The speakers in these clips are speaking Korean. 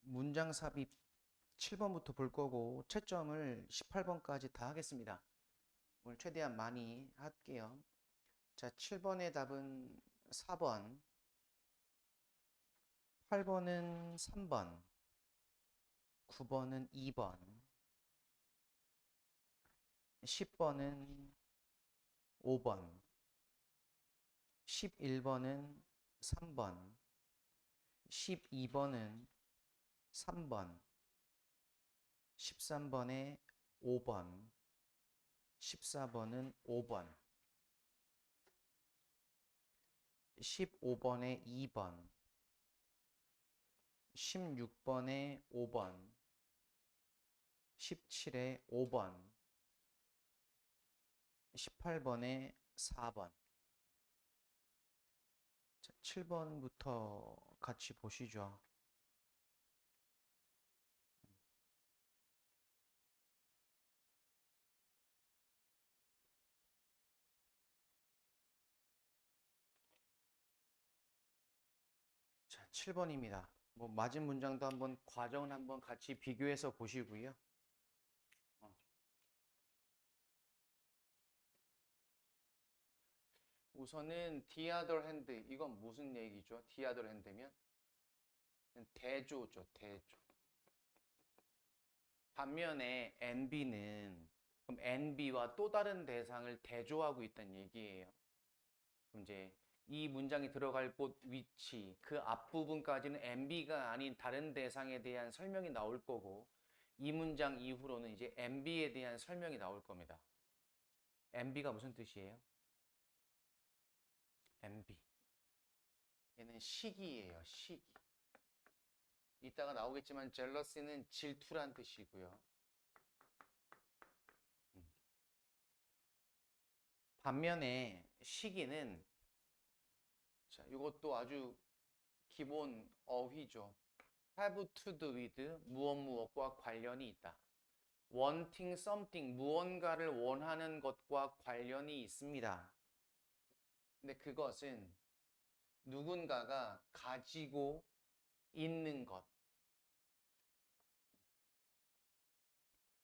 문장 삽입 7번부터 볼 거고 채점을 18번까지 다 하겠습니다. 오늘 최대한 많이 할게요. 자, 7번의 답은 4번, 8번은 3번, 9번은 2번, 10번은 5번, 11번은 3번, 12번은 3번, 13번에 5번, 14번은 5번, 15번에 2번, 16번에 5번, 17에 5번, 18번에 4번. 자, 7번부터 같이 보시죠. 자, 7번입니다. 뭐 맞은 문장도 한번 과정을 한번 같이 비교해서 보시고요. 우선은 the other hand, 이건 무슨 얘기죠? the other hand면 대조죠, 대조. 반면에 NB는 그럼 NB와 또 다른 대상을 대조하고 있다는 얘기예요. 그럼 이제 이 문장이 들어갈 곳 위치, 그 앞부분까지는 NB가 아닌 다른 대상에 대한 설명이 나올 거고 이 문장 이후로는 이제 NB에 대한 설명이 나올 겁니다. NB가 무슨 뜻이에요? NB. 얘는 시기예요, 시기. 이따가 나오겠지만 젤러시는 질투란 뜻이고요. 반면에 시기는 자, 이것도 아주 기본 어휘죠. have to do with 무엇과 관련이 있다. wanting something 무언가를 원하는 것과 관련이 있습니다. 근데 그것은 누군가가 가지고 있는 것.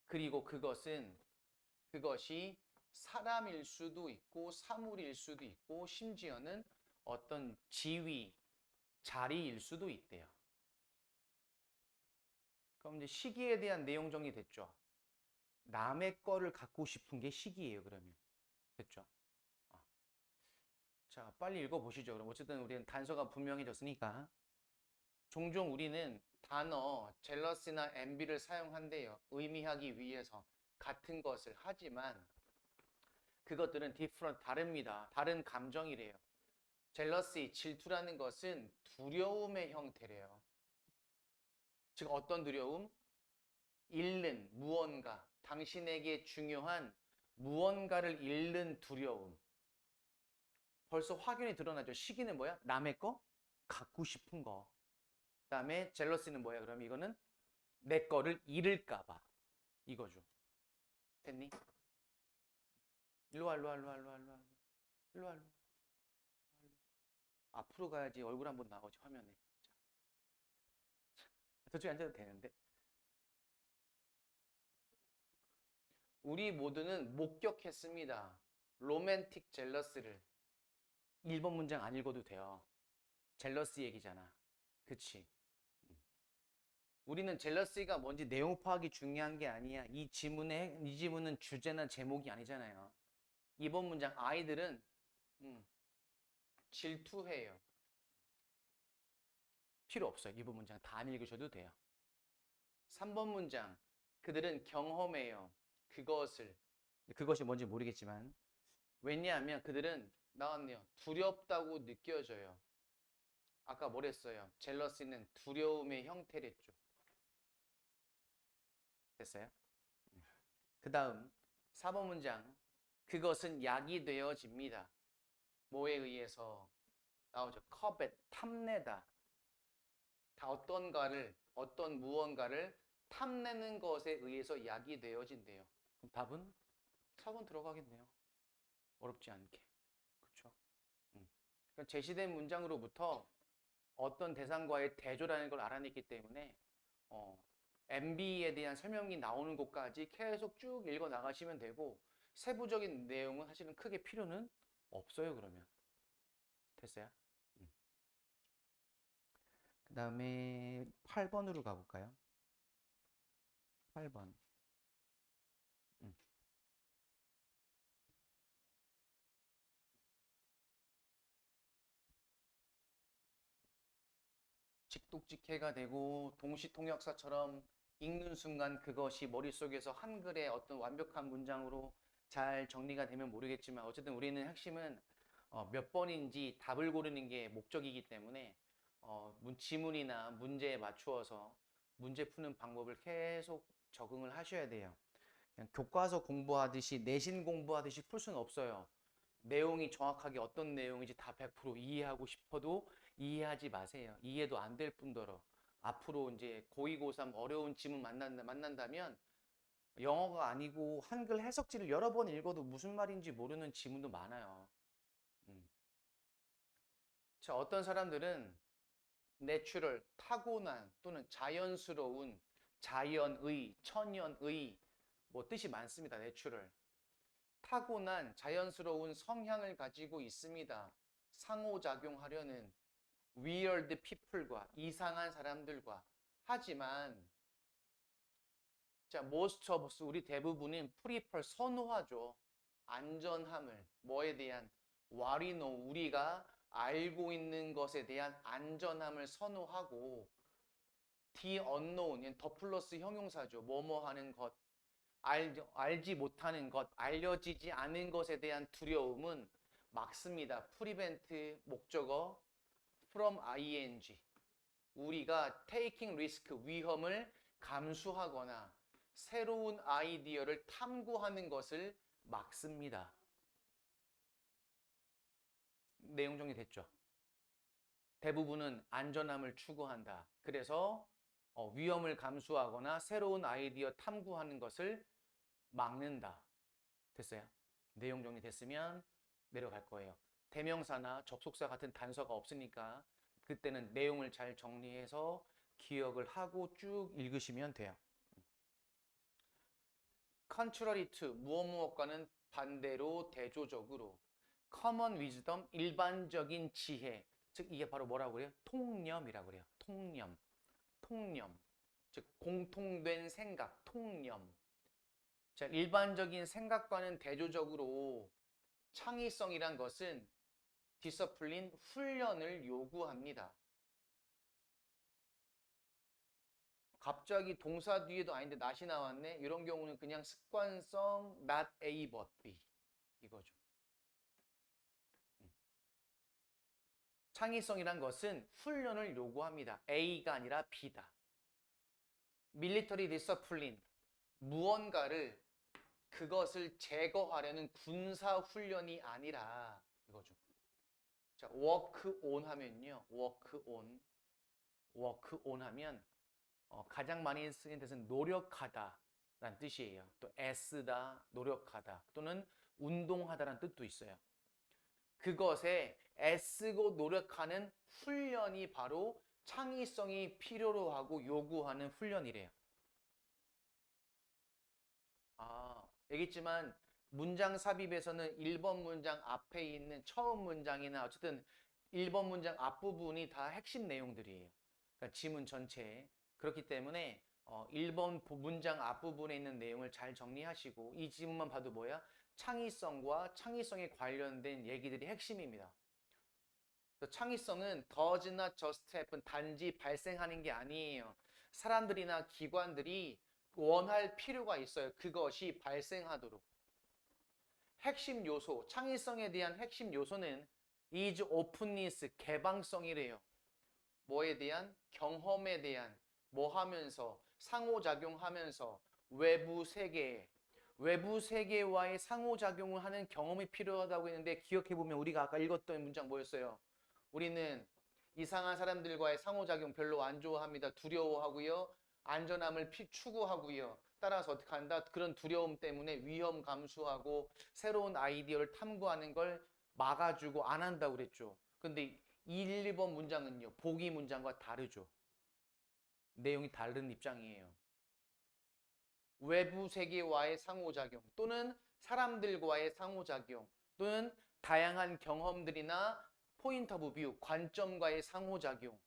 그리고 그것이 사람일 수도 있고 사물일 수도 있고 심지어는 어떤 지위, 자리일 수도 있대요. 그럼 이제 시기에 대한 내용 정리됐죠? 남의 거를 갖고 싶은 게 시기예요, 그러면. 됐죠? 자, 빨리 읽어보시죠. 그럼 어쨌든 우리는 단서가 분명해졌으니까. 종종 우리는 단어 젤러스나 envy를 사용한대요. 의미하기 위해서 같은 것을 하지만 그것들은 different, 다릅니다. 다른 감정이래요. jealousy, 질투라는 것은 두려움의 형태래요. 즉 어떤 두려움? 잃는 무언가, 당신에게 중요한 무언가를 잃는 두려움. 벌써 확연히 드러나죠. 시기는 뭐야? 남의 거? 갖고 싶은 거. 그다음에 젤러시는 뭐야? 그럼 이거는 내 거를 잃을까 봐. 이거죠. 됐니? 일로 와, 일로 와, 일로 와, 일로 와, 일로 와. 일로 와, 일로 와. 앞으로 가야지 얼굴 한번 나오지 화면에. 자, 저쪽에 앉아도 되는데. 우리 모두는 목격했습니다. 로맨틱 젤러스를. 1번 문장 안 읽어도 돼요. 젤러스 얘기잖아. 그치? 우리는 젤러스가 뭔지 내용 파악이 중요한 게 아니야. 이 지문은 주제나 제목이 아니잖아요. 2번 문장 아이들은 질투해요. 필요 없어요. 2번 문장 다 안 읽으셔도 돼요. 3번 문장 그들은 경험해요. 그것이 뭔지 모르겠지만 왜냐하면 그들은 나왔네요. 두렵다고 느껴져요. 아까 뭐랬어요? 젤러시는 두려움의 형태랬죠. 됐어요? 그 다음 4번 문장 그것은 약이 되어집니다. 뭐에 의해서 나오죠? covet, 탐내다. 다 어떤 무언가를 탐내는 것에 의해서 약이 되어진대요. 그럼 답은 4번 들어가겠네요. 어렵지 않게. 그렇죠? 그러니까 제시된 문장으로부터 어떤 대상과의 대조라는 걸 알아냈기 때문에 MB에 대한 설명이 나오는 곳까지 계속 쭉 읽어 나가시면 되고 세부적인 내용은 사실은 크게 필요는 없어요. 그러면 됐어요? 그 다음에 8번으로 가볼까요? 8번. 직독직해가 되고 동시통역사처럼 읽는 순간 그것이 머릿속에서 한글의 어떤 완벽한 문장으로 잘 정리가 되면 모르겠지만 어쨌든 우리는 핵심은 몇 번인지 답을 고르는 게 목적이기 때문에 지문이나 문제에 맞추어서 문제 푸는 방법을 계속 적응을 하셔야 돼요. 그냥 교과서 공부하듯이 내신 공부하듯이 풀 수는 없어요. 내용이 정확하게 어떤 내용인지 다 100% 이해하고 싶어도 이해하지 마세요. 이해도 안 될 뿐더러 앞으로 이제 고2, 고3 어려운 지문 만난다면 영어가 아니고 한글 해석지를 여러 번 읽어도 무슨 말인지 모르는 지문도 많아요. 음. 자, 어떤 사람들은 내추럴, 타고난 또는 자연스러운, 자연의, 천연의 뭐 뜻이 많습니다. 내추럴. 타고난 자연스러운 성향을 가지고 있습니다. 상호작용하려는 weird people과 이상한 사람들과. 하지만 자, most of us 우리 대부분은 prefer 선호하죠. 안전함을 뭐에 대한 what we know 우리가 알고 있는 것에 대한 안전함을 선호하고 the unknown 더 플러스 형용사죠. 뭐뭐 하는 것 알지 못하는 것, 알려지지 않은 것에 대한 두려움은 막습니다. prevent 목적어 from ing. 우리가 taking risk 위험을 감수하거나 새로운 아이디어를 탐구하는 것을 막습니다. 내용 정리됐죠? 대부분은 안전함을 추구한다. 그래서 위험을 감수하거나 새로운 아이디어 탐구하는 것을 막는다. 됐어요? 내용 정리됐으면 내려갈 거예요. 대명사나 접속사 같은 단서가 없으니까 그때는 내용을 잘 정리해서 기억을 하고 쭉 읽으시면 돼요. contrary to 무엇무엇과는 반대로 대조적으로 common wisdom 일반적인 지혜 즉 이게 바로 뭐라고 그래요? 통념이라고 그래요. 통념 즉 공통된 생각 통념 자, 일반적인 생각과는 대조적으로 창의성이란 것은 디서플린 훈련을 요구합니다. 갑자기 동사 뒤에도 아닌데 not이 나왔네. 이런 경우는 그냥 습관성 not A but B 이거죠. 창의성이란 것은 훈련을 요구합니다. A가 아니라 B다. 밀리터리 디서플린 무언가를 그것을 제거하려는 군사 훈련이 아니라 이거죠. 자, work on 하면요. work on 하면 가장 많이 쓰는 뜻은 노력하다 라는 뜻이에요. 또 애쓰다, 노력하다 또는 운동하다라는 뜻도 있어요. 그것에 애쓰고 노력하는 훈련이 바로 창의성이 필요로 하고 요구하는 훈련이래요. 얘기했지만 문장 삽입에서는 1번 문장 앞에 있는 처음 문장이나 어쨌든 1번 문장 앞부분이 다 핵심 내용들이에요. 그러니까 지문 전체에. 그렇기 때문에 1번 문장 앞부분에 있는 내용을 잘 정리하시고 이 지문만 봐도 뭐야? 창의성과 창의성에 관련된 얘기들이 핵심입니다. 창의성은 does not just happen 단지 발생하는 게 아니에요. 사람들이나 기관들이 원할 필요가 있어요. 그것이 발생하도록. 핵심 요소, 창의성에 대한 핵심 요소는 is openness, 개방성이래요. 뭐에 대한? 경험에 대한, 뭐 하면서, 상호작용하면서, 외부 세계와의 상호작용을 하는 경험이 필요하다고 했는데 기억해보면 우리가 아까 읽었던 문장 뭐였어요? 우리는 이상한 사람들과의 상호작용 별로 안 좋아합니다. 두려워하고요. 안전함을 추구하고요. 따라서 어떻게 한다? 그런 두려움 때문에 위험 감수하고 새로운 아이디어를 탐구하는 걸 막아주고 안 한다고 그랬죠. 근데 1, 2번 문장은요. 보기 문장과 다르죠. 내용이 다른 입장이에요. 외부 세계와의 상호작용 또는 사람들과의 상호작용 또는 다양한 경험들이나 포인트 오브 뷰, 관점과의 상호작용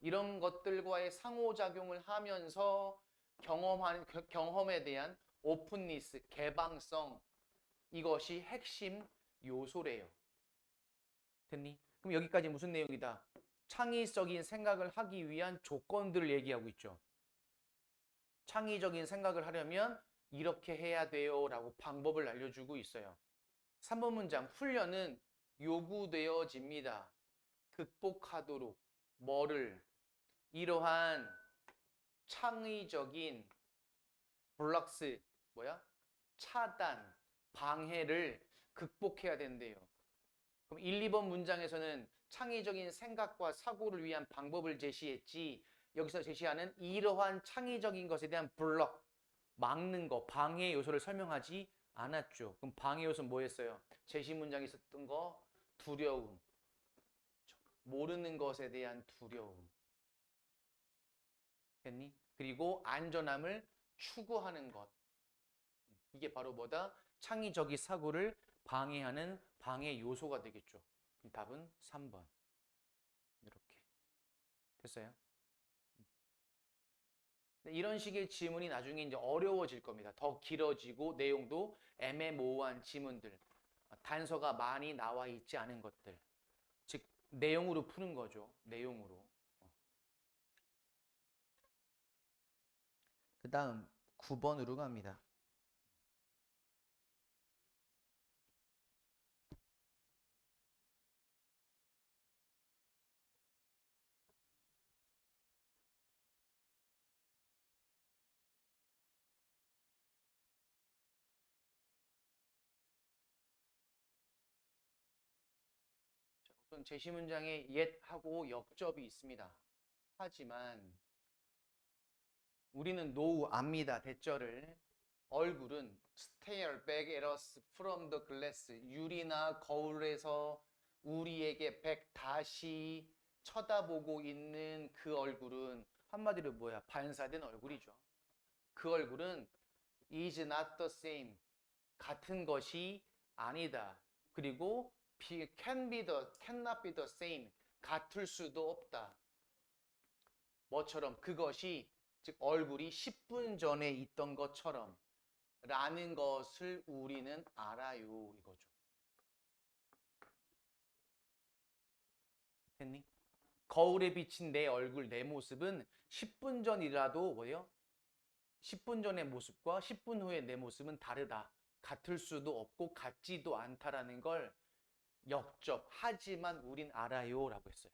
이런 것들과의 상호작용을 하면서 경험에 대한 오픈니스, 개방성 이것이 핵심 요소래요. 됐니? 그럼 여기까지 무슨 내용이다? 창의적인 생각을 하기 위한 조건들을 얘기하고 있죠. 창의적인 생각을 하려면 이렇게 해야 돼요 라고 방법을 알려주고 있어요. 3번 문장 훈련은 요구되어집니다. 극복하도록 뭐를? 이러한 창의적인 블럭스 차단, 방해를 극복해야 된대요. 그럼 1, 2번 문장에서는 창의적인 생각과 사고를 위한 방법을 제시했지 여기서 제시하는 이러한 창의적인 것에 대한 블럭, 막는 거, 방해 요소를 설명하지 않았죠. 그럼 방해 요소는 뭐였어요? 제시 문장에 있었던 거 두려움, 모르는 것에 대한 두려움. 됐니? 그리고 안전함을 추구하는 것. 이게 바로 뭐다? 창의적인 사고를 방해하는 방해 요소가 되겠죠. 답은 3번. 이렇게. 됐어요? 이런 식의 지문이 나중에 이제 어려워질 겁니다. 더 길어지고 내용도 애매모호한 지문들. 단서가 많이 나와 있지 않은 것들. 즉, 내용으로 푸는 거죠. 내용으로. 그 다음 9번으로 갑니다. 우선 제시 문장에 yet하고 역접이 있습니다. 하지만 우리는 노우 압니다. 대절을. 얼굴은 stare back at us from the glass. 유리나 거울에서 우리에게 다시 쳐다보고 있는 그 얼굴은 한마디로 뭐야? 반사된 얼굴이죠. 그 얼굴은 is not the same. 같은 것이 아니다. 그리고 cannot be the same. 같을 수도 없다. 뭐처럼? 그것이 즉 얼굴이 10분 전에 있던 것처럼 라는 것을 우리는 알아요. 이거죠. 됐니? 거울에 비친 내 얼굴, 내 모습은 10분 전이라도 뭐예요? 10분 전의 모습과 10분 후의 내 모습은 다르다. 같을 수도 없고 같지도 않다라는 걸 역접. 하지만 우린 알아요. 라고 했어요.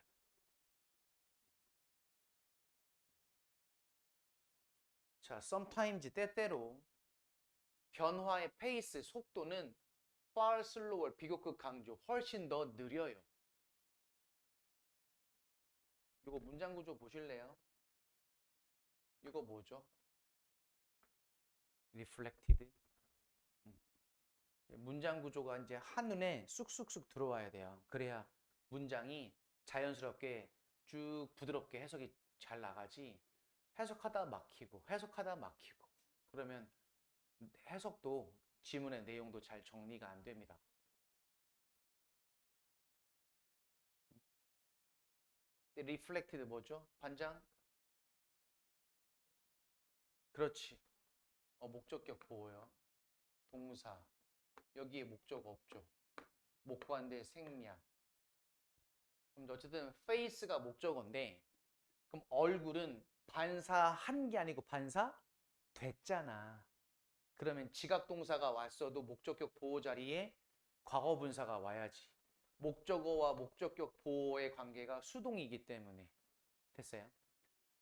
자, sometimes 때때로 변화의 페이스, 속도는 far slower, 비교급 강조, 훨씬 더 느려요. 이거 문장 구조 보실래요? 이거 뭐죠? reflected. 문장 구조가 이제 한눈에 쑥쑥쑥 들어와야 돼요. 그래야 문장이 자연스럽게 쭉 부드럽게 해석이 잘 나가지. 해석하다 막히고 해석하다 막히고 그러면 해석도 지문의 내용도 잘 정리가 안 됩니다. reflected 뭐죠? 반장? 그렇지. 목적격 보호요. 동사. 여기에 목적 없죠. 목관대 생략. 그럼 어쨌든 face가 목적어인데 그럼 얼굴은 반사한 게 아니고 반사됐잖아. 그러면 지각 동사가 왔어도 목적격 보호 자리에 과거 분사가 와야지. 목적어와 목적격 보호의 관계가 수동이기 때문에. 됐어요?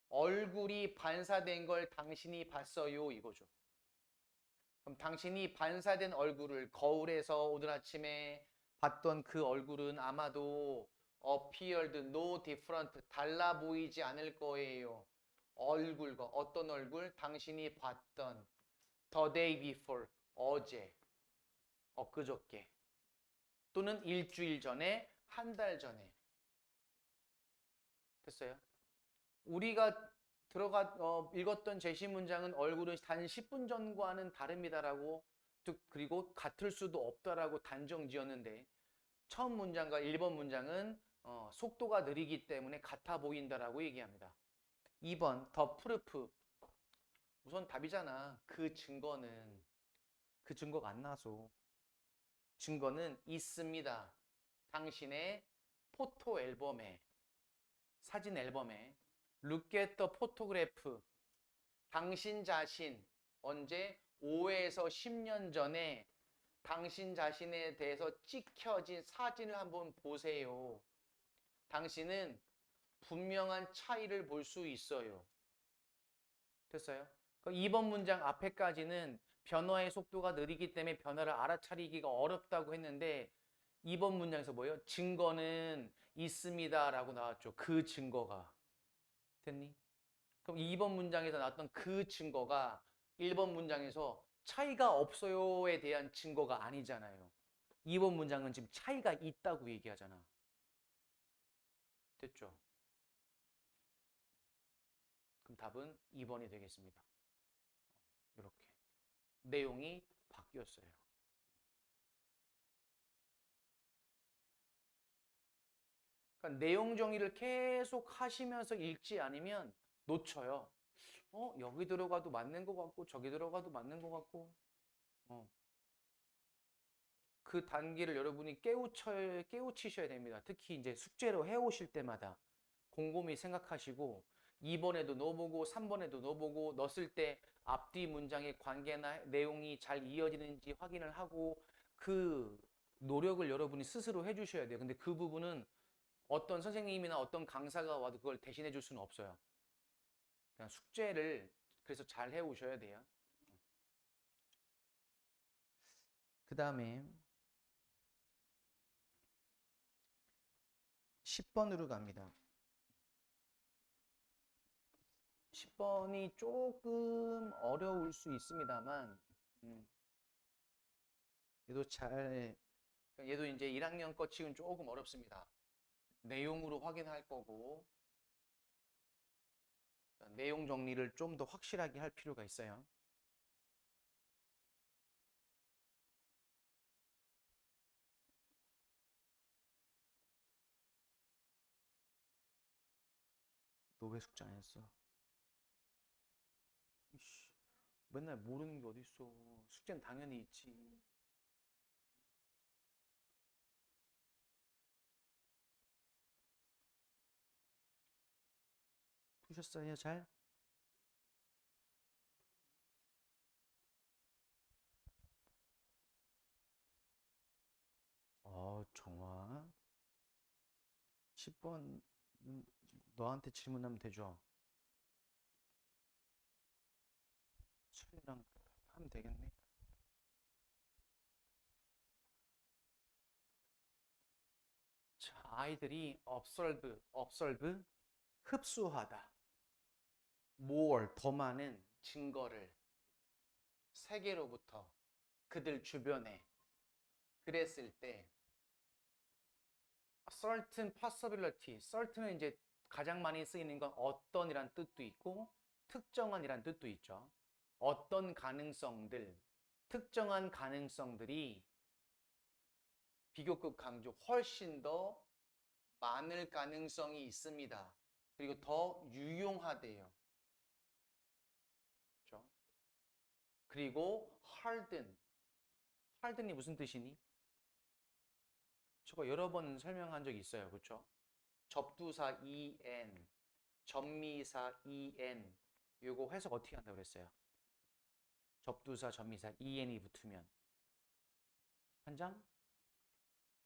얼굴이 반사된 걸 당신이 봤어요 이거죠. 그럼 당신이 반사된 얼굴을 거울에서 오늘 아침에 봤던 그 얼굴은 아마도 appeared no different, 달라 보이지 않을 거예요. 얼굴과 어떤 얼굴? 당신이 봤던 the day before, 어제, 엊그저께 또는 일주일 전에, 한 달 전에. 됐어요? 우리가 읽었던 제시 문장은 얼굴은 단 10분 전과는 다릅니다라고 그리고 같을 수도 없다라고 단정 지었는데 처음 문장과 1번 문장은 속도가 느리기 때문에 같아 보인다라고 얘기합니다. 2번 더 프루프 우선 답이잖아. 그 증거가 안 나서 증거는 있습니다. 당신의 포토 앨범에 사진 앨범에 Look at the photograph 당신 자신 언제 5에서 10년 전에 당신 자신에 대해서 찍혀진 사진을 한번 보세요. 당신은 분명한 차이를 볼 수 있어요. 됐어요? 2번 문장 앞에까지는 변화의 속도가 느리기 때문에 변화를 알아차리기가 어렵다고 했는데 2번 문장에서 뭐예요? 증거는 있습니다 라고 나왔죠. 그 증거가. 됐니? 그럼 2번 문장에서 나왔던 그 증거가 1번 문장에서 차이가 없어요에 대한 증거가 아니잖아요. 2번 문장은 지금 차이가 있다고 얘기하잖아. 됐죠? 그럼 답은 2번이 되겠습니다. 이렇게. 내용이 바뀌었어요. 그러니까 내용 정의를 계속 하시면서 읽지 않으면 놓쳐요. 여기 들어가도 맞는 것 같고 저기 들어가도 맞는 것 같고 그 단계를 여러분이 깨우치셔야 됩니다. 특히 이제 숙제로 해오실 때마다 곰곰이 생각하시고 2번에도 넣어보고 3번에도 넣어보고 넣었을 때 앞뒤 문장의 관계나 내용이 잘 이어지는지 확인을 하고 그 노력을 여러분이 스스로 해주셔야 돼요. 근데 그 부분은 어떤 선생님이나 어떤 강사가 와도 그걸 대신해 줄 수는 없어요. 그냥 숙제를 그래서 잘 해오셔야 돼요. 그 다음에 10번으로 갑니다. 10번이 조금 어려울 수 있습니다만 얘도 이제 1학년 거 치고는 조금 어렵습니다. 내용으로 확인할 거고 내용 정리를 좀 더 확실하게 할 필요가 있어요. 너 왜 숙제 안 했어? 이씨, 맨날 모르는 게 어딨어. 숙제는 당연히 있지. 푸셨어요, 잘? 정말? 10번 너한테 질문하면 되죠? 수빈이랑 하면 되겠네. 자, 아이들이 observe, 흡수하다. more, 더 많은 증거를 세계로부터 그들 주변에 그랬을 때 certain possibility, certain은 이제 가장 많이 쓰이는 건 어떤이란 뜻도 있고 특정한이란 뜻도 있죠. 어떤 가능성들, 특정한 가능성들이 비교급 강조 훨씬 더 많을 가능성이 있습니다. 그리고 더 유용하대요. 그렇죠? 그리고 harden이 무슨 뜻이니? 저거 여러 번 설명한 적이 있어요. 그렇죠? 접두사 en, 전미사 en. 요거 해석 어떻게 한다고 그랬어요? 접두사, 전미사 en이 붙으면 한 장?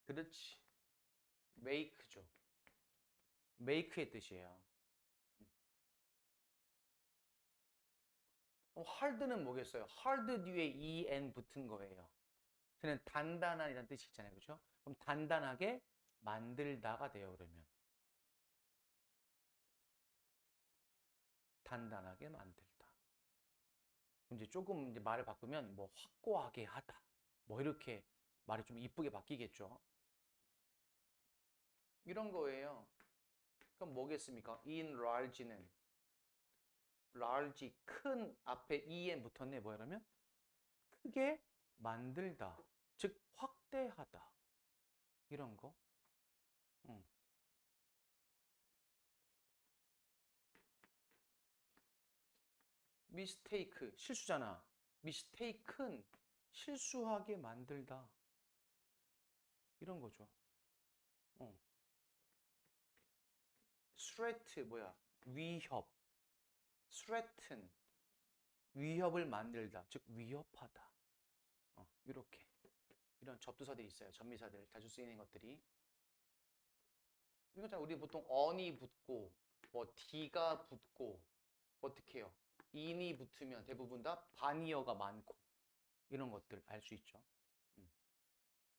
그렇지. make죠. make의 뜻이에요. hard는 뭐겠어요? hard 뒤에 en 붙은 거예요. 저는 단단한이라는 뜻이 있잖아요. 그렇죠? 그럼 단단하게 만들다가 돼요. 그러면 단단하게 만들다. 이제 조금 이제 말을 바꾸면 뭐 확고하게 하다. 뭐 이렇게 말이 좀 이쁘게 바뀌겠죠. 이런 거예요. 그럼 뭐겠습니까? enlarge는 large, 큰 앞에 en 붙었네. 뭐야 그러면? 크게 만들다. 즉 확대하다. 이런 거. 응. mistake, 실수잖아. mistaken, 실수하게 만들다. 이런 거죠. 어. threat, 뭐야? 위협. threaten, 위협을 만들다. 즉 위협하다. 이렇게. 이런 접두사들이 있어요. 접미사들 자주 쓰이는 것들이. 이거잖아. 우리 보통 on이 붙고 뭐 d가 붙고 어떻게 해요? in이 붙으면 대부분 다 반이어가 많고 이런 것들 알 수 있죠.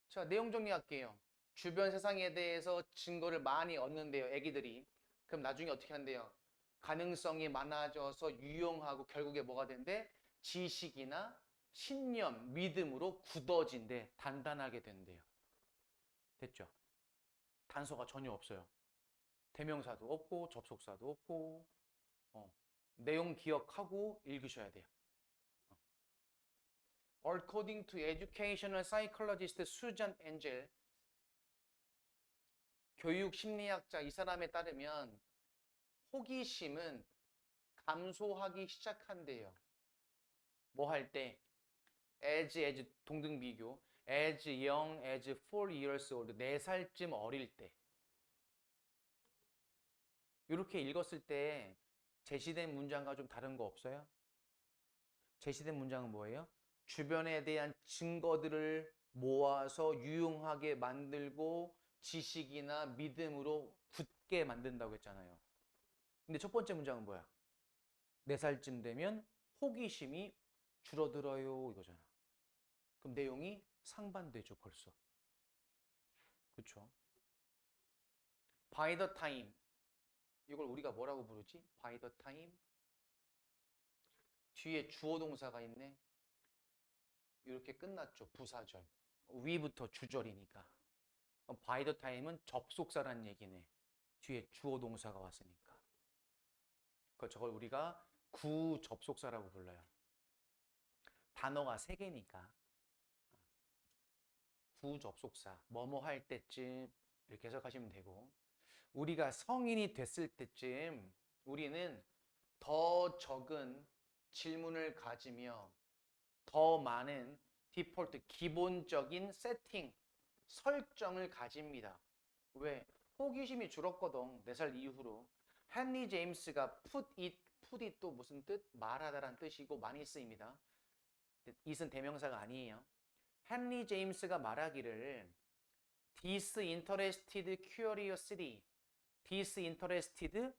자, 내용 정리할게요. 주변 세상에 대해서 증거를 많이 얻는데요, 애기들이. 그럼 나중에 어떻게 한대요? 가능성이 많아져서 유용하고 결국에 뭐가 된대? 지식이나 신념, 믿음으로 굳어진대. 단단하게 된대요. 됐죠? 단서가 전혀 없어요. 대명사도 없고 접속사도 없고 내용 기억하고 읽으셔야 돼요. According to educational psychologist Susan Angel, 교육 심리학자 이 사람에 따르면 호기심은 감소하기 시작한대요. 뭐 할 때? as 동등 비교. as young as 4 years old. 4살쯤 어릴 때. 이렇게 읽었을 때 제시된 문장과 좀 다른 거 없어요? 제시된 문장은 뭐예요? 주변에 대한 증거들을 모아서 유용하게 만들고 지식이나 믿음으로 굳게 만든다고 했잖아요. 근데 첫 번째 문장은 뭐야? 4살쯤 되면 호기심이 줄어들어요 이거잖아. 그럼 내용이 상반되죠 벌써. 그렇죠? By the time, 이걸 우리가 뭐라고 부르지? By the time. 뒤에 주어 동사가 있네. 이렇게 끝났죠. 부사절. 위부터 주절이니까. by the time은 접속사란 얘기네. 뒤에 주어 동사가 왔으니까. 저걸 우리가 구접속사라고 불러요. 단어가 3개니까. 구접속사. 뭐뭐 할 때쯤 이렇게 해석하시면 되고. 우리가 성인이 됐을 때쯤 우리는 더 적은 질문을 가지며 더 많은 디폴트, 기본적인 세팅, 설정을 가집니다. 왜? 호기심이 줄었거든. 4살 이후로. 헨리 제임스가 put it 또 무슨 뜻? 말하다란 뜻이고 많이 쓰입니다. it은 대명사가 아니에요. 헨리 제임스가 말하기를 disinterested curiosity, disinterested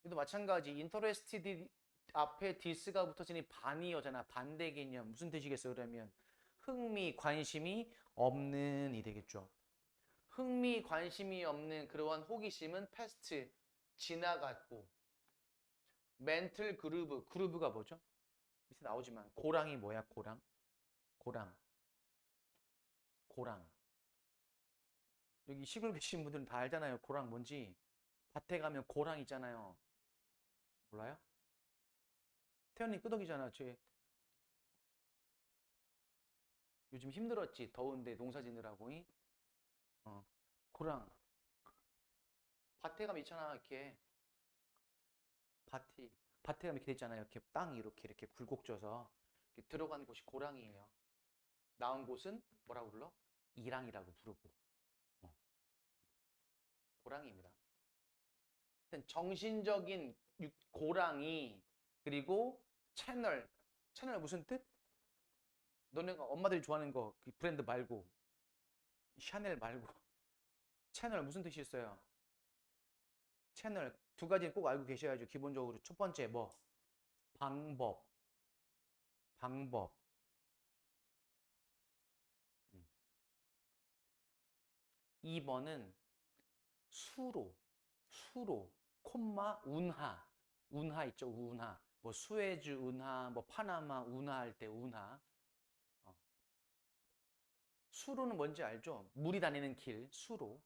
이도 마찬가지. interested 앞에 dis가 붙어지니 반이어잖아. 반대 개념. 무슨 뜻이겠어요? 그러면 흥미, 관심이 없는 이 되겠죠. 흥미, 관심이 없는 그러한 호기심은 past, 지나갔고 멘틀 그루브가 뭐죠? 밑에 나오지만 고랑이 뭐야? 고랑. 여기 시골 계신 분들은 다 알잖아요. 고랑 뭔지. 밭에 가면 고랑 있잖아요. 몰라요? 태연이 끄덕이잖아. 쟤 요즘 힘들었지. 더운데 농사 지느라고. 고랑. 밭에 가면 있잖아. 이렇게 밭에 가면 이렇게 돼 있잖아요. 이렇게 땅이 이렇게 굴곡져서 이렇게 들어간 곳이 고랑이에요. 나온 곳은 뭐라고 불러? 이랑이라고 부르고. 어, 고랑입니다. 정신적인 고랑이 그리고 채널 무슨 뜻? 너네가 엄마들이 좋아하는 거 그 브랜드 말고 샤넬 말고 채널 무슨 뜻이 있어요? 채널 2가지는 꼭 알고 계셔야죠. 기본적으로 첫 번째 뭐? 방법. 2번은 수로, 콤마, 운하 있죠, 운하. 뭐 수에즈 운하, 뭐 파나마 운하 할 때 운하. 수로는 뭔지 알죠? 물이 다니는 길, 수로.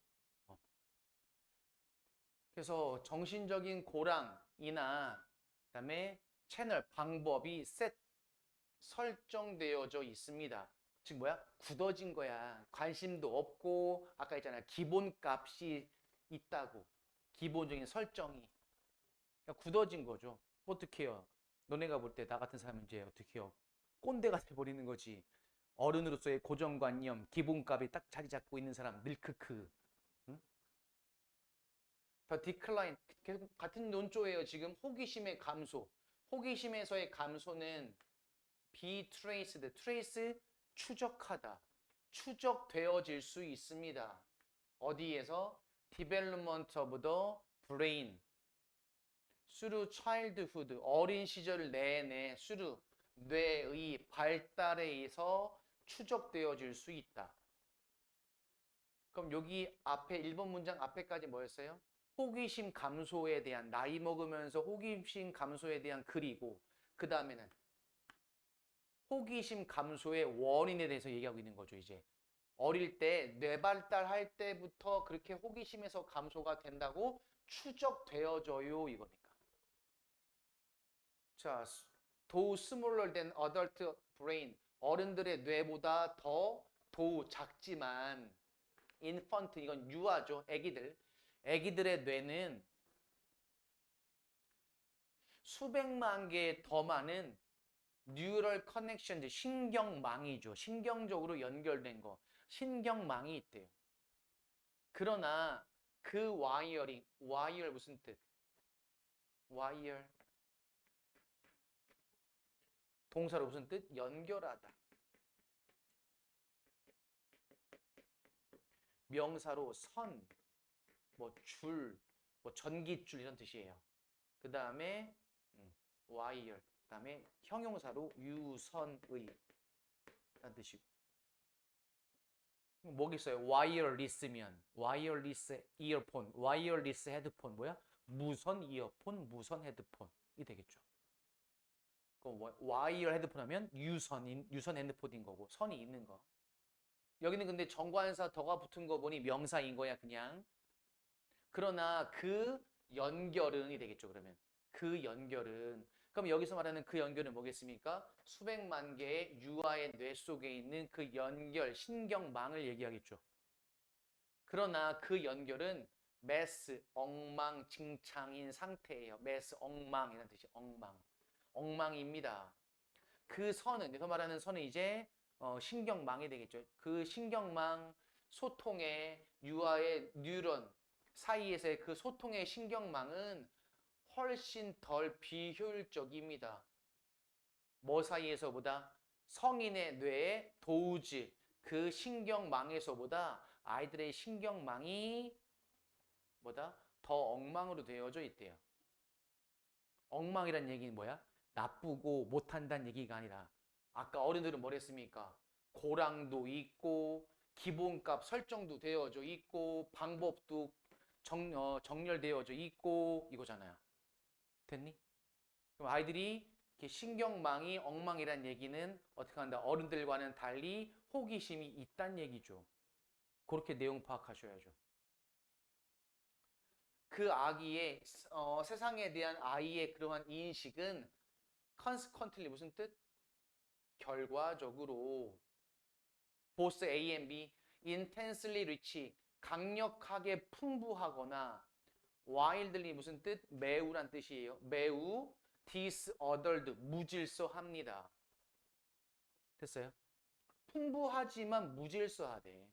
그래서 정신적인 고랑이나 그다음에 채널 방법이 설정되어져 있습니다. 즉 뭐야? 굳어진 거야. 관심도 없고 아까 했잖아. 기본값이 있다고. 기본적인 설정이. 그러니까 굳어진 거죠. 어떻게 해요? 너네가 볼 때 나 같은 사람은 이제 어떻게 해요? 꼰대가 돼버리는 거지. 어른으로서의 고정관념, 기본값이 딱 자리 잡고 있는 사람, 늘 크크. 응? 더 디클라인, 계속 같은 논조예요. 지금 호기심의 감소. 호기심에서의 감소는 be traced, trace 추적하다. 추적되어질 수 있습니다. 어디에서? development of the brain. through childhood, 어린 시절 내내 through, 뇌의 발달에 의해서 추적되어질 수 있다. 그럼 여기 앞에 1번 문장 앞에까지 뭐였어요? 호기심 감소에 대한, 나이 먹으면서 호기심 감소에 대한 글이고, 그 다음에는 호기심 감소의 원인에 대해서 얘기하고 있는 거죠. 이제 어릴 때 뇌발달할 때부터 그렇게 호기심에서 감소가 된다고 추적되어져요, 이거니까. 자, though smaller than adult brain, 어른들의 뇌보다 더 작지만 infant, 이건 유아죠. 애기들의 뇌는 수백만 개의 더 많은 뉴럴 커넥션, 신경망이죠. 신경적으로 연결된 거. 신경망이 있대요. 그러나 그 와이어링, 와이어 무슨 뜻? 와이어. 동사로 무슨 뜻? 연결하다. 명사로 선, 뭐 줄, 뭐 전깃줄 이런 뜻이에요. 그 다음에 와이어. 그 다음에 형용사로 유선의 라는 뜻이고. 뭐겠어요? 와이어리스면 와이어리스 이어폰, 와이어리스 헤드폰 뭐야? 무선 이어폰, 무선 헤드폰이 되겠죠. 와이어 헤드폰 하면 유선 핸드폰인 거고 선이 있는 거. 여기는 근데 정관사 더가 붙은 거 보니 명사인 거야 그냥. 그러나 그 연결은이 되겠죠. 그러면 그 연결은, 그럼 여기서 말하는 그 연결은 뭐겠습니까? 수백만 개의 유아의 뇌 속에 있는 그 연결, 신경망을 얘기하겠죠. 그러나 그 연결은 메스, 엉망진창인 상태예요. 메스, 엉망이라는 뜻이 엉망. 엉망입니다. 그 선은, 여기서 말하는 선은 이제 신경망이 되겠죠. 그 신경망 소통의 유아의 뉴런 사이에서의 그 소통의 신경망은 훨씬 덜 비효율적입니다. 뭐 사이에서보다? 성인의 뇌의 도우즈, 그 신경망에서보다 아이들의 신경망이 뭐다? 더 엉망으로 되어져 있대요. 엉망이란 얘기는 뭐야? 나쁘고 못한다는 얘기가 아니라 아까 어른들은 뭐랬습니까? 고랑도 있고 기본값 설정도 되어져 있고 방법도 정렬되어져 있고 이거잖아요. 됐니? 그럼 아이들이 이렇게 신경망이 엉망이란 얘기는 어떻게 한다? 어른들과는 달리 호기심이 있단 얘기죠. 그렇게 내용 파악하셔야죠. 그 아기의 세상에 대한 아이의 그러한 인식은 consequently 무슨 뜻? 결과적으로 both A and B intensely rich 강력하게 풍부하거나 wildly 무슨 뜻? 매우란 뜻이에요. 매우 disordered 무질서합니다. 됐어요? 풍부하지만 무질서하대.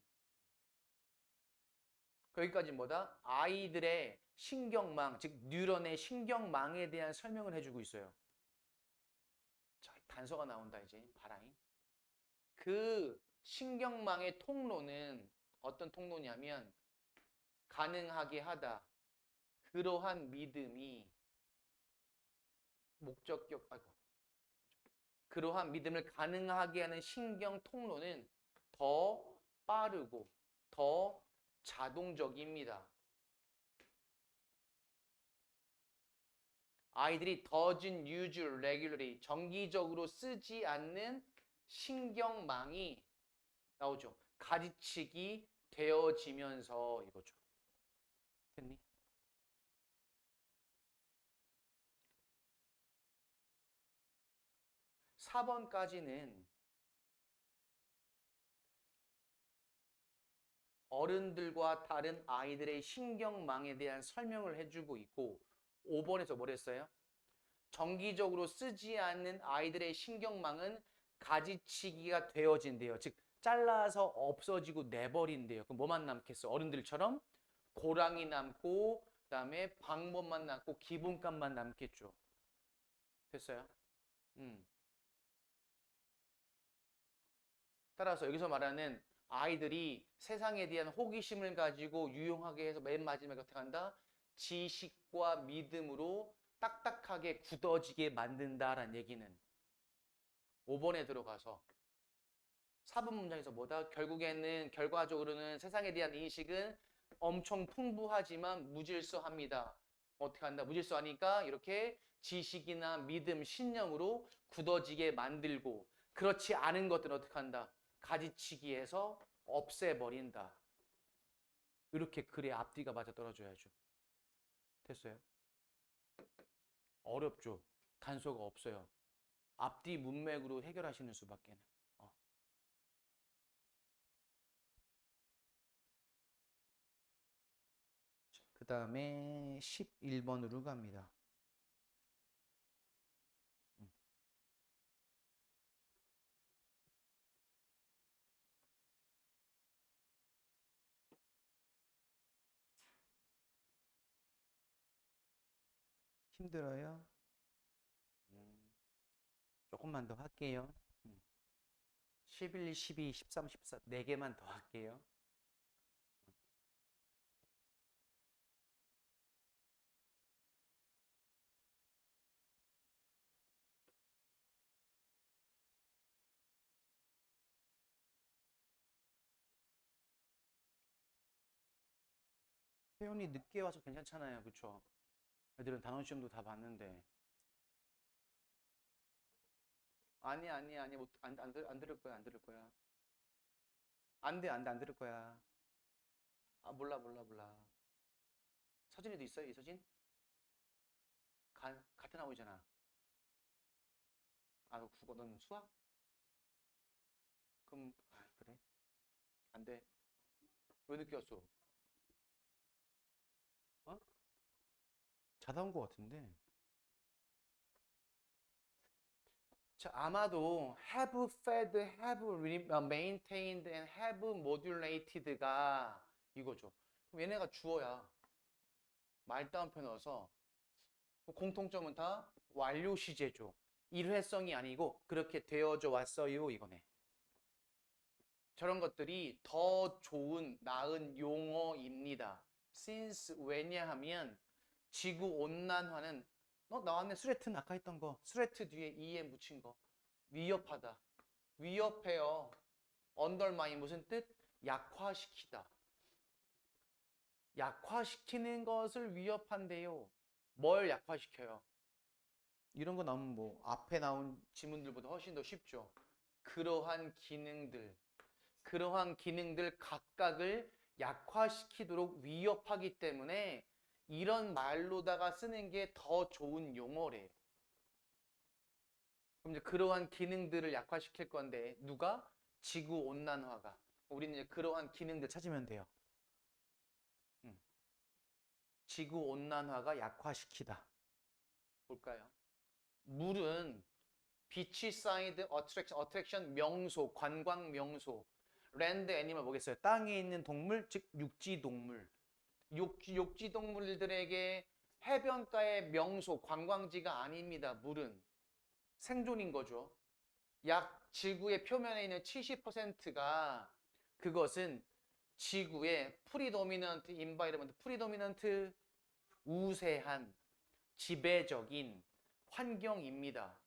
여기까지 뭐다? 아이들의 신경망, 즉 뉴런의 신경망에 대한 설명을 해주고 있어요. 자, 단서가 나온다 이제. 바라잉. 그 신경망의 통로는 어떤 통로냐면 가능하게 하다. 그러한 믿음이 목적격, 그러한 믿음을 가능하게 하는 신경 통로는 더 빠르고 더 자동적입니다. 아이들이 doesn't use regularly 정기적으로 쓰지 않는 신경망이 나오죠. 가지치기 되어지면서 이거죠. 됐니? 4번까지는 어른들과 다른 아이들의 신경망에 대한 설명을 해주고 있고 5번에서 뭘 했어요? 정기적으로 쓰지 않는 아이들의 신경망은 가지치기가 되어진대요. 즉 잘라서 없어지고 내버린대요. 그럼 뭐만 남겠어? 어른들처럼 고랑이 남고 그다음에 방법만 남고 기본값만 남겠죠. 됐어요? 음. 따라서 여기서 말하는 아이들이 세상에 대한 호기심을 가지고 유용하게 해서 맨 마지막에 어떻게 한다? 지식과 믿음으로 딱딱하게 굳어지게 만든다라는 얘기는 5번에 들어가서 4번 문장에서 뭐다? 결국에는 결과적으로는 세상에 대한 인식은 엄청 풍부하지만 무질서합니다. 어떻게 한다? 무질서하니까 이렇게 지식이나 믿음, 신념으로 굳어지게 만들고 그렇지 않은 것들은 어떻게 한다? 가지치기해서 없애버린다. 이렇게 글의 앞뒤가 맞아 떨어져야죠. 됐어요? 어렵죠. 단서가 없어요. 앞뒤 문맥으로 해결하시는 수밖에는. 그 다음에 11번으로 갑니다. 힘들어요? 음, 조금만 더 할게요. 11, 12, 13, 14, 4개만 더 할게요. 태연이 늦게 와서 괜찮잖아요. 그쵸? 애들은 단원 시험도 다 봤는데. 아니. 안 들을 거야, 안 들을 거야. 안 들을 거야. 아, 몰라. 서진이도 있어요, 이 서진? 같은 학우잖아. 아, 너 국어, 넌 수학? 그럼, 아, 그래? 안 돼. 왜 늦게 왔어? 어? 자다 온 거 같은데. 자, 아마도 have fed, have maintained, and have modulated가 이거죠. 그럼 얘네가 주어야. 말다운표 넣어서 공통점은 다 완료 시제죠. 일회성이 아니고 그렇게 되어져 왔어요 이거네. 저런 것들이 더 좋은 나은 용어입니다. since 왜냐하면 지구 온난화는 나왔네. 스레트는 아까 했던 거. 스레트 뒤에 EM 붙인 거. 위협하다. 위협해요. 언더마인 무슨 뜻? 약화시키다. 약화시키는 것을 위협한대요. 뭘 약화시켜요? 이런 거 나오면 뭐 앞에 나온 지문들보다 훨씬 더 쉽죠. 그러한 기능들 각각을 약화시키도록 위협하기 때문에 이런 말로다가 쓰는 게 더 좋은 용어래요. 그럼 이제 그러한 기능들을 약화시킬 건데 누가? 지구 온난화가. 우리는 이제 그러한 기능들 찾으면 돼요. 지구 온난화가 약화시키다. 볼까요? 물은 비치사이드 어트랙션 명소, 관광 명소. 랜드 애니멀 뭐겠어요? 땅에 있는 동물, 즉 육지 동물. 육지 동물들에게 해변가의 명소, 관광지가 아닙니다. 물은 생존인 거죠. 약 지구의 표면에 있는 70%가 그것은 지구의 프리도미넌트 인바이러먼트, 프리도미넌트 우세한 지배적인 환경입니다.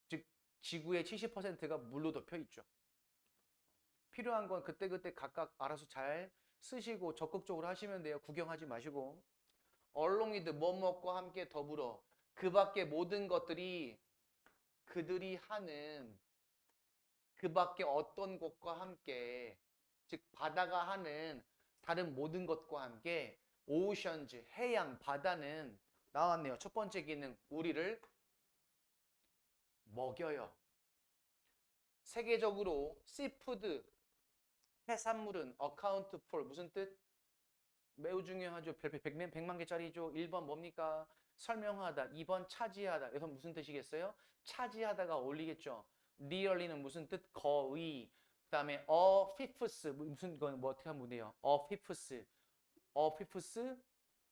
즉 지구의 70%가 물로 덮여 있죠. 필요한 건 그때그때 각각 알아서 잘 쓰시고 적극적으로 하시면 돼요. 구경하지 마시고. 얼롱이드 뭐뭐과 함께 더불어 그 밖에 모든 것들이 그들이 하는 그 밖에 어떤 것과 함께 즉 바다가 하는 다른 모든 것과 함께 오션즈 해양 바다는 나왔네요. 첫 번째 기능 우리를 먹여요. 세계적으로 씨푸드 해산물은 account for 무슨 뜻? 매우 중요하죠. 별표 100만 개짜리죠. 1번 뭡니까? 설명하다. 2번 차지하다. 이건 무슨 뜻이겠어요? 차지하다가 어울리겠죠. nearly는 무슨 뜻? 거의. 그다음에 a fifth 무슨 건 뭐 어떻게 하면 돼요? a fifth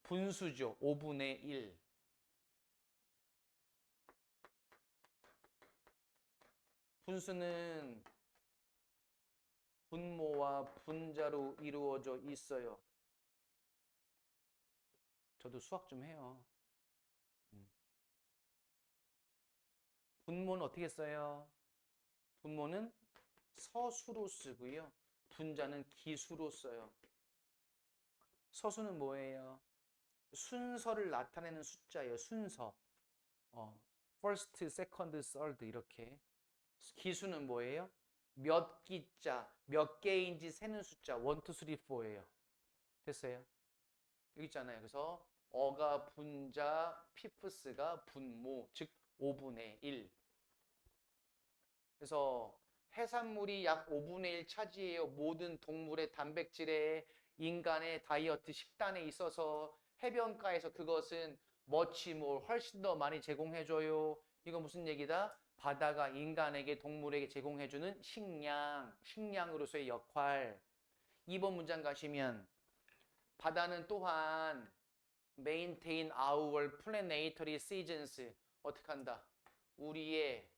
분수죠. 5분의 1. 분수는 분모와 분자로 이루어져 있어요. 저도 수학 좀 해요. 분모는 어떻게 써요? 분모는 서수로 쓰고요. 분자는 기수로 써요. 서수는 뭐예요? 순서를 나타내는 숫자예요. 순서. first, second, third 이렇게. 기수는 뭐예요? 몇 기자, 몇 개인지 세는 숫자 1, 2, 3, 4예요. 됐어요? 여기 있잖아요. 그래서 어가 분자, 피프스가 분모, 즉 5분의 1. 그래서 해산물이 약 5분의 1 차지해요. 모든 동물의 단백질에 인간의 다이어트 식단에 있어서 해변가에서 그것은 머치몰 훨씬 더 많이 제공해줘요. 이거 무슨 얘기다? 바다가 인간에게 동물에게 제공해주는 식량으로서의 역할. 2번 문장 가시면 바다는 또한 maintain our planetary seasons 어떻게 한다? 우리의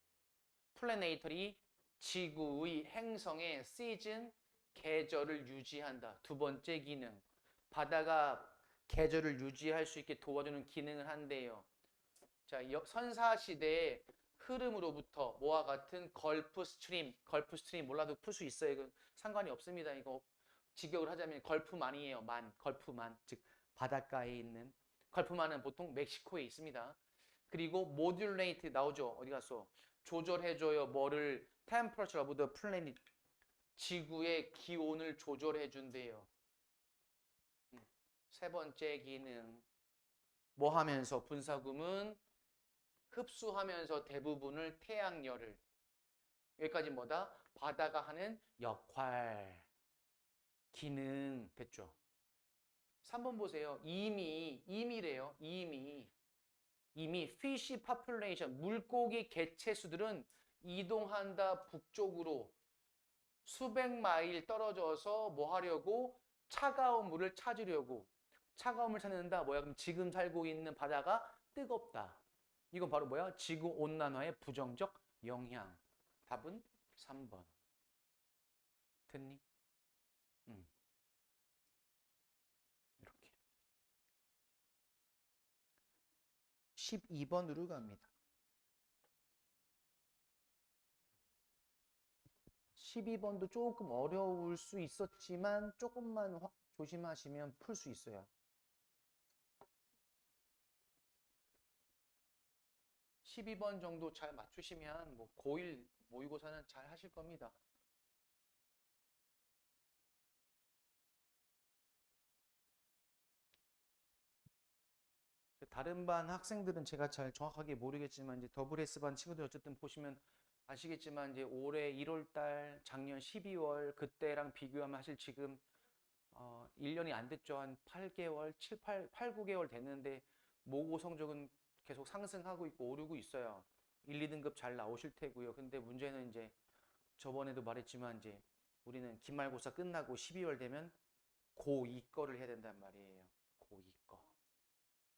플래네이터리 지구의 행성의 시즌 계절을 유지한다. 두 번째 기능. 바다가 계절을 유지할 수 있게 도와주는 기능을 한대요. 자, 선사시대의 흐름으로부터 뭐와 같은 걸프 스트림 몰라도 풀 수 있어요. 이거 상관이 없습니다. 이거 직역을 하자면 걸프만이에요. 걸프만. 즉 바닷가에 있는 걸프만은 보통 멕시코에 있습니다. 그리고 모듈레이트 나오죠. 어디 갔어? 조절해줘요. 뭐를? Temperature of the planet. 지구의 기온을 조절해준대요. 세 번째 기능. 뭐 하면서? 분사구문 흡수하면서 대부분을 태양열을. 여기까지 뭐다? 바다가 하는 역할. 기능. 됐죠? 3번 보세요. 이미래요. 이미 fish population, 물고기 개체수들은 이동한다 북쪽으로 수백 마일 떨어져서 뭐 하려고? 차가운 물을 찾으려고. 차가운 물 찾는다. 뭐야? 그럼 지금 살고 있는 바다가 뜨겁다. 이건 바로 뭐야? 지구온난화의 부정적 영향. 답은 3번. 됐니? 이렇게. 12번으로 갑니다. 12번도 조금 어려울 수 있었지만 조금만 조심하시면 풀 수 있어요. 12번 정도 잘 맞추시면 뭐 고1 모의고사는 잘 하실 겁니다. 다른 반 학생들은 제가 잘 정확하게 모르겠지만 이제 WS반 친구들 어쨌든 보시면 아시겠지만 이제 올해 1월 달, 작년 12월 그때랑 비교하면 사실 지금 1년이 안 됐죠. 한 8개월, 8, 9개월 됐는데 모고 성적은 계속 상승하고 있고 오르고 있어요. 1, 2등급 잘 나오실 테고요. 근데 문제는 이제 저번에도 말했지만 이제 우리는 기말고사 끝나고 12월 되면 고2 거를 해야 된단 말이에요. 고2 거.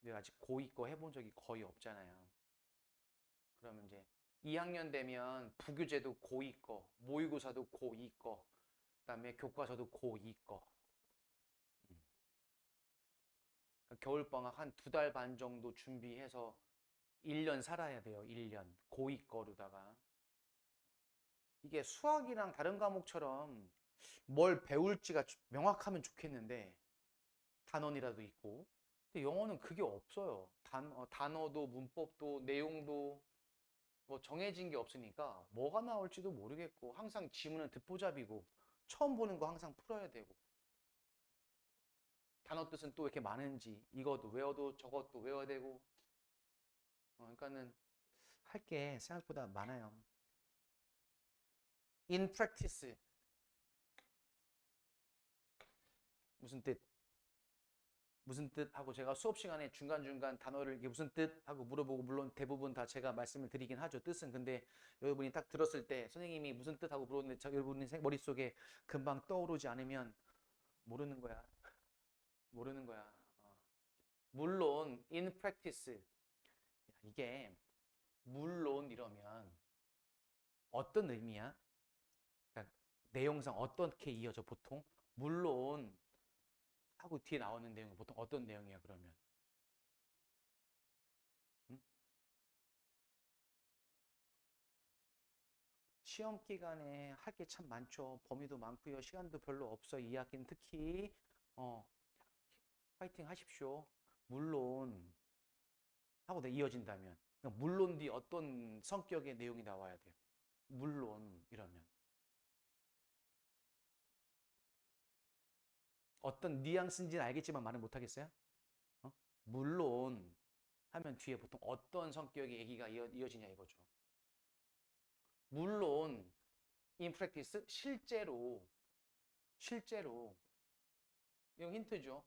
근데 아직 고2 거 해본 적이 거의 없잖아요. 그러면 이제 2학년 되면 부교재도 고2 거, 모의고사도 고2 거, 그다음에 교과서도 고2 거. 겨울방학 한 2달 반 정도 준비해서 1년 살아야 돼요. 1년. 고2 거로다가. 이게 수학이랑 다른 과목처럼 뭘 배울지가 명확하면 좋겠는데 단원이라도 있고 근데 영어는 그게 없어요. 단어도 문법도 내용도 뭐 정해진 게 없으니까 뭐가 나올지도 모르겠고 항상 지문은 듣보잡이고 처음 보는 거 항상 풀어야 되고 단어 뜻은 또 이렇게 많은지 이것도 외워도 저것도 외워야 되고 그러니까는 할 게 생각보다 많아요. in practice 무슨 뜻? 무슨 뜻 하고 제가 수업 시간에 중간중간 단어를 이게 무슨 뜻 하고 물어보고 물론 대부분 다 제가 말씀을 드리긴 하죠. 뜻은. 근데 여러분이 딱 들었을 때 선생님이 무슨 뜻 하고 물었는데 여러분이 머릿속에 금방 떠오르지 않으면 모르는 거야. 모르는 거야. 물론 in practice 이게 물론 이러면 어떤 의미야? 그러니까 내용상 어떻게 이어져 보통? 물론 하고 뒤에 나오는 내용은 보통 어떤 내용이야 그러면? 응? 시험 기간에 할 게 참 많죠. 범위도 많고요. 시간도 별로 없어. 이 학기는 특히 어, 파이팅 하십시오. 물론 하고 이어진다면 물론 뒤 어떤 성격의 내용이 나와야 돼요. 물론 이러면 어떤 뉘앙스인지는 알겠지만 말은 못하겠어요? 어? 물론 하면 뒤에 보통 어떤 성격의 얘기가 이어지냐 이거죠. 물론 in practice 실제로 이거 힌트죠.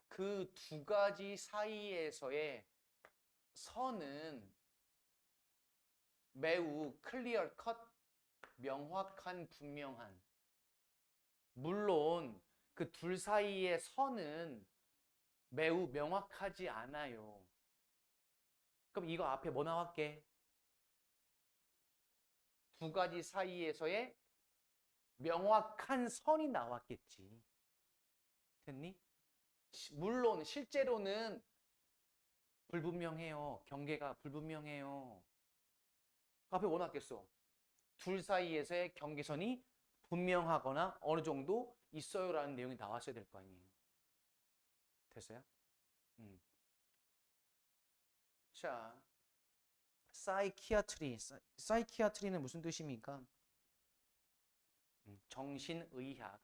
그 두 가지 사이에서의 선은 매우 클리어 컷 명확한 분명한 물론 그 둘 사이의 선은 매우 명확하지 않아요. 그럼 이거 앞에 뭐 나왔게? 두 가지 사이에서의 명확한 선이 나왔겠지. 됐니? 물론 실제로는 불분명해요. 경계가 불분명해요. 앞에 뭐 나왔겠어? 둘 사이에서의 경계선이 분명하거나 어느 정도 있어요라는 내용이 나왔어야 될 거 아니에요. 됐어요? 자, 사이키아트리는 무슨 뜻입니까? 정신의학.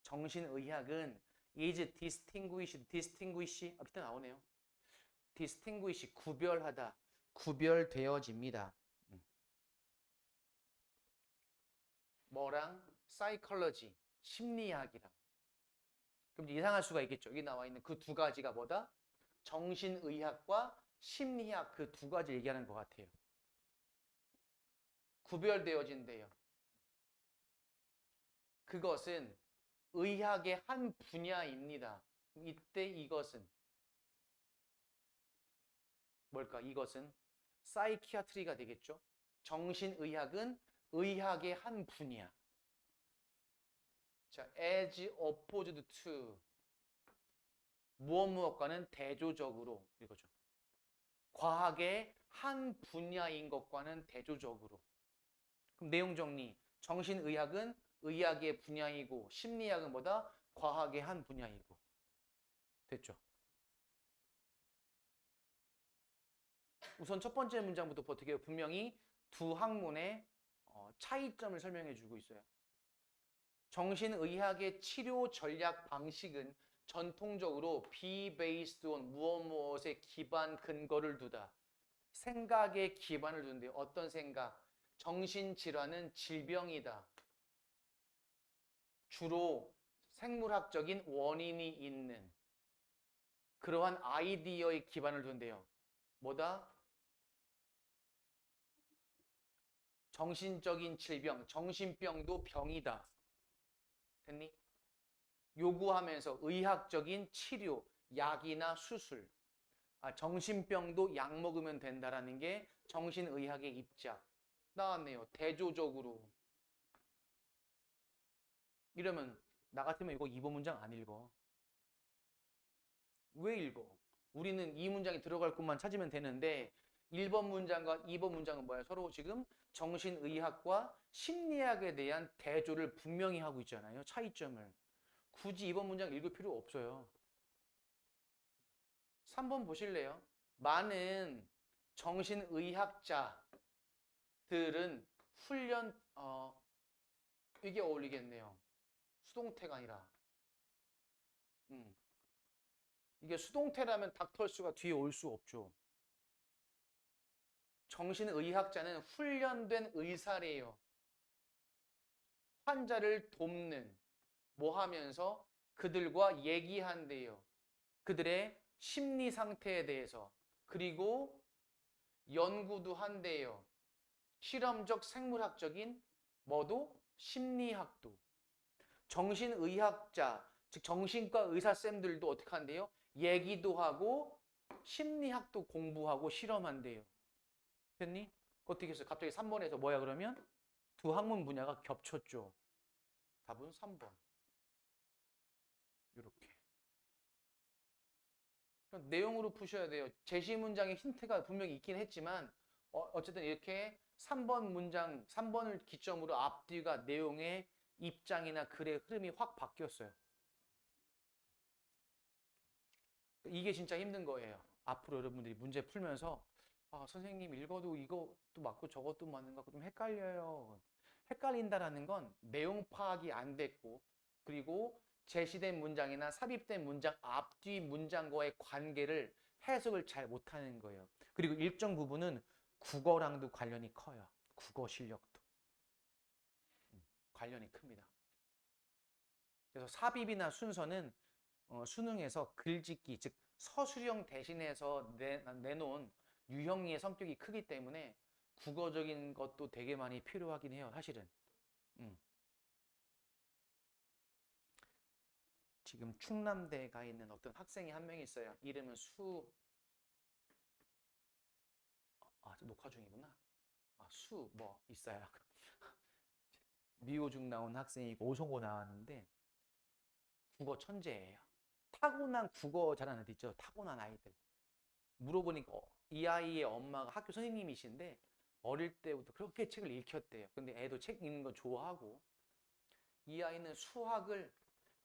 정신의학은 is distinguish 밑에 나오네요. distinguish 구별하다, 구별되어집니다. 뭐랑 psychology 심리학이랑. 그럼 이상할 수가 있겠죠. 여기 나와 있는 그 두 가지가 뭐다? 정신의학과 심리학 그 두 가지 얘기하는 것 같아요. 구별되어진대요. 그것은 의학의 한 분야입니다. 이때 이것은 뭘까? 이것은 사이키아트리가 되겠죠. 정신의학은 의학의 한 분야. 자, as opposed to 무엇과는 대조적으로 이거죠. 과학의 한 분야인 것과는 대조적으로. 그럼 내용 정리. 정신의학은 의학의 분야이고 심리학은 뭐다? 과학의 한 분야이고. 됐죠? 우선 첫 번째 문장부터 어떻게 해요? 분명히 두 학문의 차이점을 설명해 주고 있어요. 정신의학의 치료 전략 방식은 전통적으로 be based on 무엇에 기반 근거를 두다. 생각에 기반을 두는데 어떤 생각? 정신질환은 질병이다. 주로 생물학적인 원인이 있는 그러한 아이디어에 기반을 둔대요. 뭐다? 정신적인 질병, 정신병도 병이다. 됐니? 요구하면서 의학적인 치료, 약이나 수술. 정신병도 약 먹으면 된다라는 게 정신의학의 입장. 나왔네요. 대조적으로. 이러면 나 같으면 이거 2번 문장 안 읽어. 왜 읽어? 우리는 이 문장이 들어갈 곳만 찾으면 되는데 1번 문장과 2번 문장은 뭐야? 서로 지금 정신의학과 심리학에 대한 대조를 분명히 하고 있잖아요. 차이점을. 굳이 2번 문장 읽을 필요 없어요. 3번 보실래요? 많은 정신의학자들은 훈련, 이게 어울리겠네요. 수동태가 아니라. 이게 수동태라면 닥터스가 뒤에 올 수 없죠. 정신의학자는 훈련된 의사래요. 환자를 돕는, 뭐 하면서 그들과 얘기한대요. 그들의 심리 상태에 대해서. 그리고 연구도 한대요. 실험적 생물학적인 뭐도 심리학도. 정신의학자, 즉 정신과 의사쌤들도 어떻게 한대요? 얘기도 하고 심리학도 공부하고 실험한대요. 됐니? 어떻게 했어요? 갑자기 3번에서 뭐야 그러면? 두 학문 분야가 겹쳤죠. 답은 3번. 이렇게. 내용으로 푸셔야 돼요. 제시 문장에 힌트가 분명히 있긴 했지만 어쨌든 이렇게 3번 문장, 3번을 기점으로 앞뒤가 내용의 입장이나 글의 흐름이 확 바뀌었어요. 이게 진짜 힘든 거예요. 앞으로 여러분들이 문제 풀면서 선생님 읽어도 이것도 맞고 저것도 맞는가 좀 헷갈려요. 헷갈린다라는 건 내용 파악이 안 됐고 그리고 제시된 문장이나 삽입된 문장 앞뒤 문장과의 관계를 해석을 잘 못하는 거예요. 그리고 일정 부분은 국어랑도 관련이 커요. 국어 실력도. 관련이 큽니다. 그래서 삽입이나 순서는 수능에서 글짓기, 즉 서술형 대신해서 내놓은 유형의 성격이 크기 때문에 국어적인 것도 되게 많이 필요하긴 해요, 사실은. 지금 충남대에 가 있는 어떤 학생이 한 명 있어요. 이름은 녹화 중이구나. 뭐 있어요. 미호중 나온 학생이고 오성고 나왔는데 국어 천재예요. 타고난 국어 잘하는 애들 있죠. 타고난 아이들. 물어보니까 이 아이의 엄마가 학교 선생님이신데 어릴 때부터 그렇게 책을 읽혔대요. 근데 애도 책 읽는 거 좋아하고 이 아이는 수학을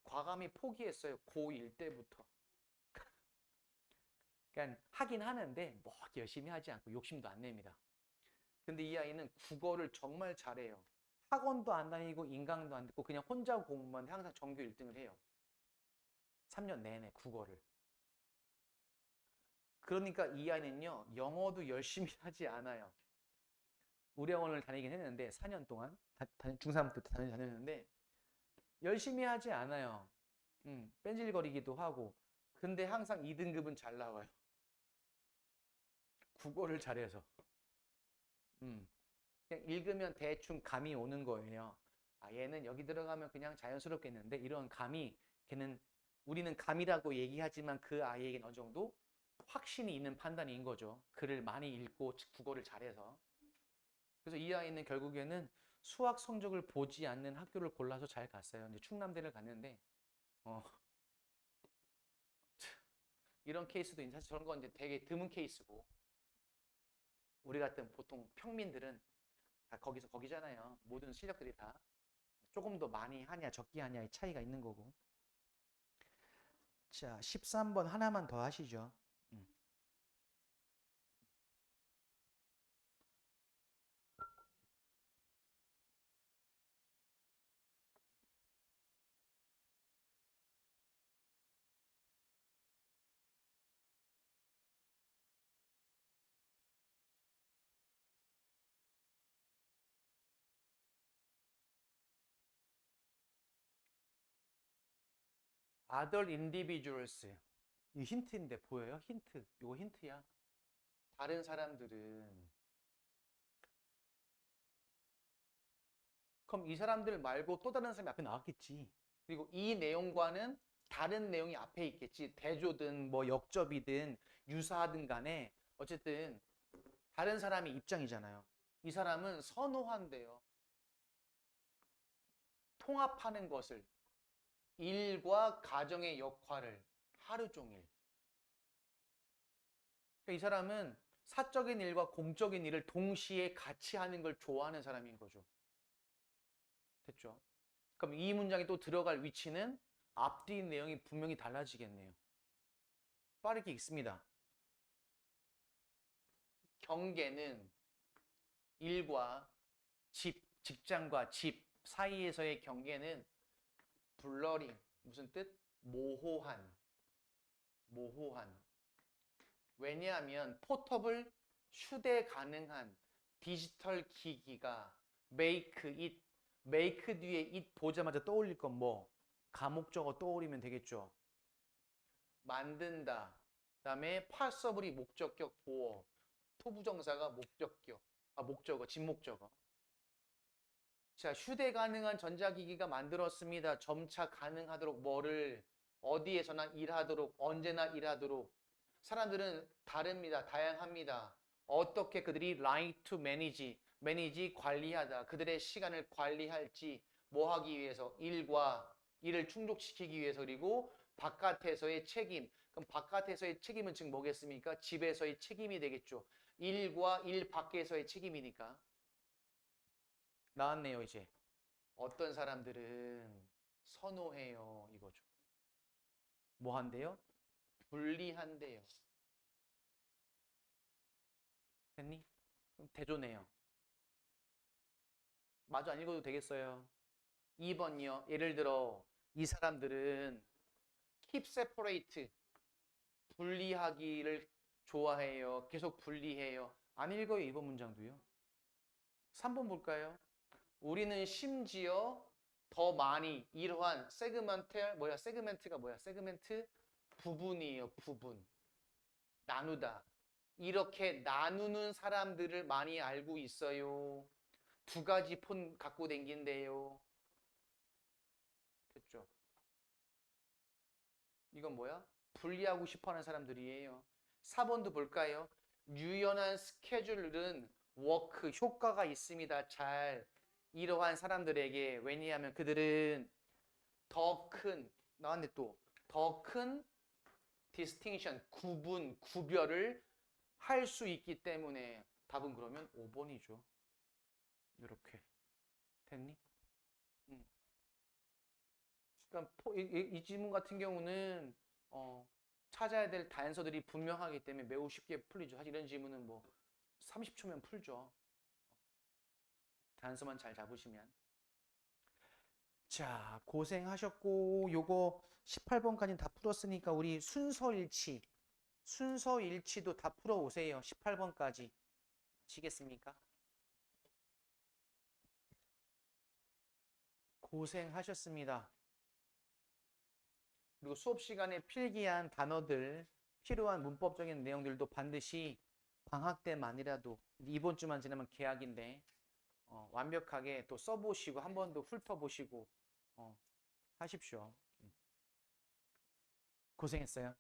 과감히 포기했어요. 고1 때부터. 그러니까 하긴 하는데 뭐 열심히 하지 않고 욕심도 안 냅니다. 근데 이 아이는 국어를 정말 잘해요. 학원도 안 다니고 인강도 안 듣고 그냥 혼자 공부만 항상 전교 1등을 해요. 3년 내내 국어를. 그러니까 이 아이는요. 영어도 열심히 하지 않아요. 우리 학원을 다니긴 했는데 4년 동안 중3 때 다녔는데 열심히 하지 않아요. 뺀질거리기도 하고 근데 항상 2등급은 잘 나와요. 국어를 잘해서. 그냥 읽으면 대충 감이 오는 거예요. 얘는 여기 들어가면 그냥 자연스럽겠는데 이런 감이 걔는 우리는 감이라고 얘기하지만 그 아이에게는 어느 정도 확신이 있는 판단인 거죠. 글을 많이 읽고 국어를 잘해서. 그래서 이 아이는 결국에는 수학 성적을 보지 않는 학교를 골라서 잘 갔어요. 이제 충남대를 갔는데 어, 이런 케이스도 있는데 사실 저런 건 이제 되게 드문 케이스고 우리 같은 보통 평민들은 다 거기서 거기잖아요. 모든 실력들이 다 조금 더 많이 하냐 적게 하냐의 차이가 있는 거고. 자, 13번 하나만 더 하시죠. Other individuals. 이 힌트인데 보여요? 힌트. 이거 힌트야. 다른 사람들은 그럼 이 사람들 말고 또 다른 사람이 앞에 나왔겠지. 그리고 이 내용과는 다른 내용이 앞에 있겠지. 대조든 뭐 역접이든 유사하든 간에 어쨌든 다른 사람의 입장이잖아요. 이 사람은 선호한대요. 통합하는 것을. 일과 가정의 역할을 하루 종일. 그러니까 이 사람은 사적인 일과 공적인 일을 동시에 같이 하는 걸 좋아하는 사람인 거죠. 됐죠? 그럼 이 문장에 또 들어갈 위치는 앞뒤 내용이 분명히 달라지겠네요. 빠르게 읽습니다. 경계는 일과 직장과 집 사이에서의 경계는 블러링, 무슨 뜻? 모호한. 왜냐하면 포터블 휴대 가능한 디지털 기기가 make it, make 뒤에 it 보자마자 떠올릴 건 뭐? 가목적어 떠올리면 되겠죠. 만든다. 그다음에 possibly 목적격 보어. 토부정사가 목적어, 진목적어. 자, 휴대 가능한 전자기기가 만들었습니다. 점차 가능하도록 뭐를 어디에서나 일하도록 언제나 일하도록 사람들은 다릅니다. 다양합니다. 어떻게 그들이 like to manage 관리하다. 그들의 시간을 관리할지 뭐 하기 위해서 일을 충족시키기 위해서 그리고 바깥에서의 책임. 그럼 바깥에서의 책임은 즉 뭐겠습니까? 집에서의 책임이 되겠죠. 일과 일 밖에서의 책임이니까. 나왔네요, 이제. 어떤 사람들은 선호해요, 이거죠. 뭐 한대요? 분리한대요. 됐니? 그럼 대조네요. 마저 안 읽어도 되겠어요. 2번이요. 예를 들어 이 사람들은 keep separate, 분리하기를 좋아해요. 계속 분리해요. 안 읽어요, 2번 문장도요. 3번 볼까요? 우리는 심지어 더 많이 이러한 세그멘트가 뭐야? 세그멘트 부분이에요. 부분. 나누다. 이렇게 나누는 사람들을 많이 알고 있어요. 2가지 폰 갖고 댕긴대요. 됐죠? 이건 뭐야? 분리하고 싶어하는 사람들이에요. 4번도 볼까요? 유연한 스케줄은 워크 효과가 있습니다. 잘 이러한 사람들에게 왜냐하면 그들은 더 큰 나왔네 또 더 큰 distinction 구별을 할 수 있기 때문에 답은 그러면 5번이죠. 이렇게 됐니? 그러니까 이 지문 같은 경우는 찾아야 될 단서들이 분명하기 때문에 매우 쉽게 풀리죠. 사실 이런 지문은 뭐 30초면 풀죠. 단서만 잘 잡으시면. 자, 고생하셨고 요거 18번까지는 다 풀었으니까 우리 순서일치도 다 풀어오세요. 18번까지. 아시겠습니까? 고생하셨습니다. 그리고 수업 시간에 필기한 단어들, 필요한 문법적인 내용들도 반드시 방학 때만이라도 이번 주만 지나면 개학인데 완벽하게 또 써보시고 한 번 더 훑어보시고 하십시오. 고생했어요.